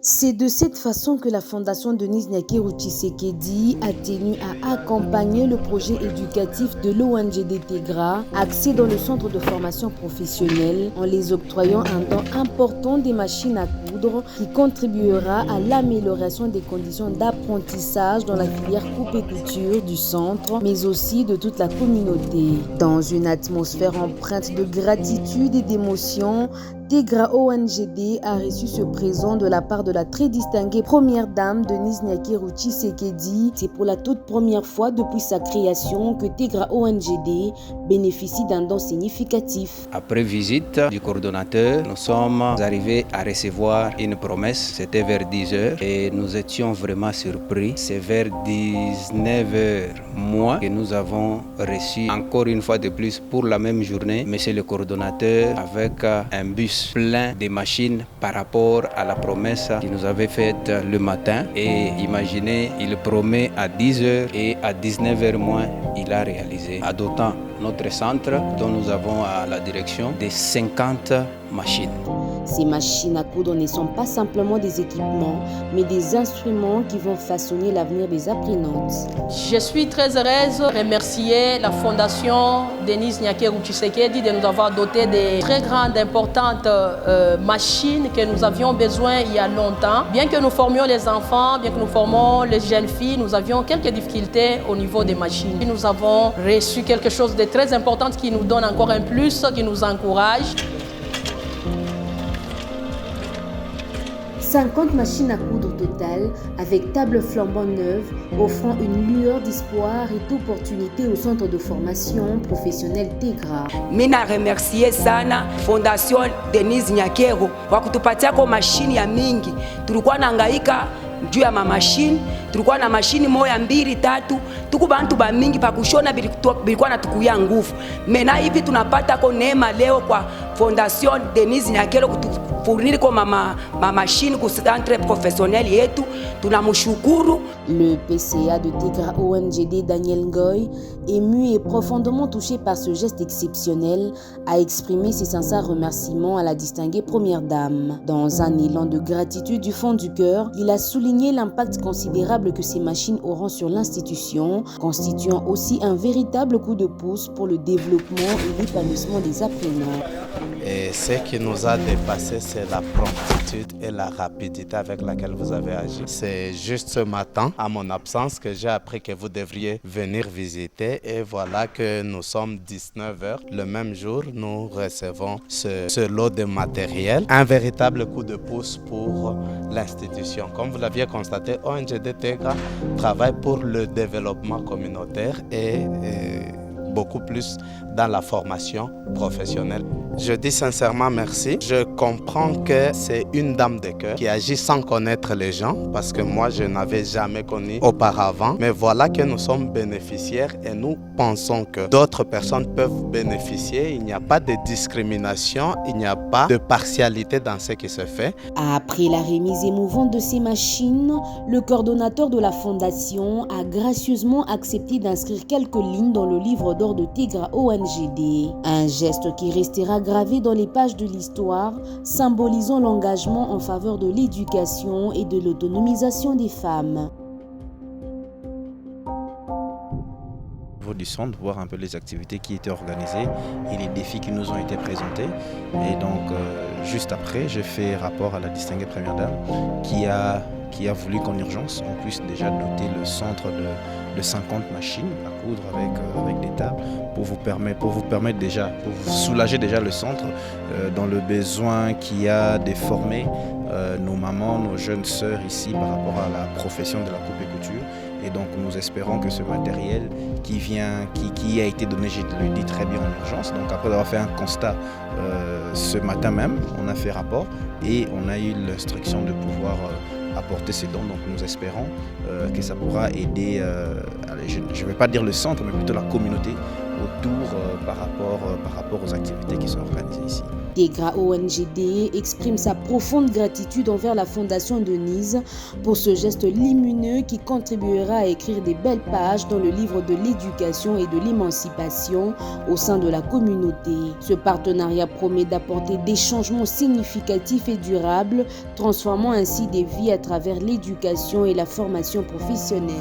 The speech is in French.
C'est de cette façon que la Fondation Denis Nyakeru Tshisekedi a tenu à accompagner le projet éducatif de l'ONGD Tegra, axé dans le centre de formation professionnelle, en les octroyant un don important des machines à coudre qui contribuera à l'amélioration des conditions d'apprentissage dans la filière coupe et couture du centre, mais aussi de toute la communauté. Dans une atmosphère empreinte de gratitude et d'émotion, Tegra ONGD a reçu ce présent de la part de la très distinguée première dame Denis Nyakeru Tshisekedi. C'est pour la toute première fois depuis sa création que Tegra ONGD bénéficie d'un don significatif. Après visite du coordonnateur, nous sommes arrivés à recevoir une promesse. C'était vers 10h et nous étions vraiment surpris. C'est vers 19h moins que nous avons reçu encore une fois de plus pour la même journée monsieur le coordonnateur avec un bus plein de machines par rapport à la promesse qu'il nous avait faite le matin. Et imaginez, il promet à 10h et à 19h moins, il a réalisé. Adoptant notre centre dont nous avons à la direction des 50 machines. Ces machines à coudre ne sont pas simplement des équipements, mais des instruments qui vont façonner l'avenir des apprenantes. Je suis très heureuse de remercier la Fondation Denis Nyakeru Tshisekedi de nous avoir doté de très grandes, importantes machines que nous avions besoin il y a longtemps. Bien que nous formions les enfants, bien que nous formions les jeunes filles, nous avions quelques difficultés au niveau des machines. Nous avons reçu quelque chose de très important qui nous donne encore un plus, qui nous encourage. 50 machines à coudre total, avec table flambant neuve, offrant une lueur d'espoir et d'opportunité au centre de formation professionnelle Tegra. Mina remercier sana Fondation Denis Nyakeru kwa kutupatia kwa mashini ya mingi. Tulikuwa nahangaika juu ya mashini, tulikuwa na mashini moja mbili tatu, tuku bantu ba mingi pa kushona bilikuwa natukuya nguvu. Mena hivi tunapata kwa neema leo kwa Fondation Denis Nyakeru kutufurniri kwa mashini ku centre professionnel yetu, tunamshukuru. Le PCA de Tegra ONGD Daniel Ngoy, ému et profondément touché par ce geste exceptionnel, a exprimé ses sincères remerciements à la distinguée première dame. Dans un élan de gratitude du fond du cœur, il a souligné l'impact considérable que ces machines auront sur l'institution, constituant aussi un véritable coup de pouce pour le développement et l'épanouissement des apprenants. Et ce qui nous a dépassé, c'est la promptitude et la rapidité avec laquelle vous avez agi. C'est juste ce matin, à mon absence, que j'ai appris que vous devriez venir visiter. Et voilà que nous sommes 19h. Le même jour, nous recevons ce lot de matériel. Un véritable coup de pouce pour l'institution. Comme vous l'aviez constaté, ONGD Tegra travaille pour le développement communautaire et beaucoup plus dans la formation professionnelle. Je dis sincèrement merci. Je comprends que c'est une dame de cœur qui agit sans connaître les gens parce que moi je n'avais jamais connu auparavant. Mais voilà que nous sommes bénéficiaires et nous pensons que d'autres personnes peuvent bénéficier. Il n'y a pas de discrimination, il n'y a pas de partialité dans ce qui se fait. Après la remise émouvante de ces machines, le coordonnateur de la fondation a gracieusement accepté d'inscrire quelques lignes dans le livre d'or de Tegra ONGD. Un geste qui restera gravé dans les pages de l'histoire, symbolisant l'engagement en faveur de l'éducation et de l'autonomisation des femmes. Du centre, voir un peu les activités qui étaient organisées et les défis qui nous ont été présentés. Et donc, juste après, j'ai fait rapport à la distinguée première dame qui a voulu qu'en urgence, on puisse déjà doter le centre de 50 machines à coudre avec des tables pour vous permettre déjà, pour vous soulager déjà le centre dans le besoin qu'il y a de former nos mamans, nos jeunes sœurs ici par rapport à la profession de la coupe et couture. Et donc nous espérons que ce matériel qui a été donné, je le dis très bien, en urgence. Donc après avoir fait un constat ce matin même, on a fait rapport et on a eu l'instruction de pouvoir apporter ces dons. Donc nous espérons que ça pourra aider, je ne vais pas dire le centre, mais plutôt la communauté autour par rapport aux activités qui sont organisées ici. Tegra ONGD exprime sa profonde gratitude envers la Fondation Denise pour ce geste lumineux qui contribuera à écrire des belles pages dans le livre de l'éducation et de l'émancipation au sein de la communauté. Ce partenariat promet d'apporter des changements significatifs et durables, transformant ainsi des vies à travers l'éducation et la formation professionnelle.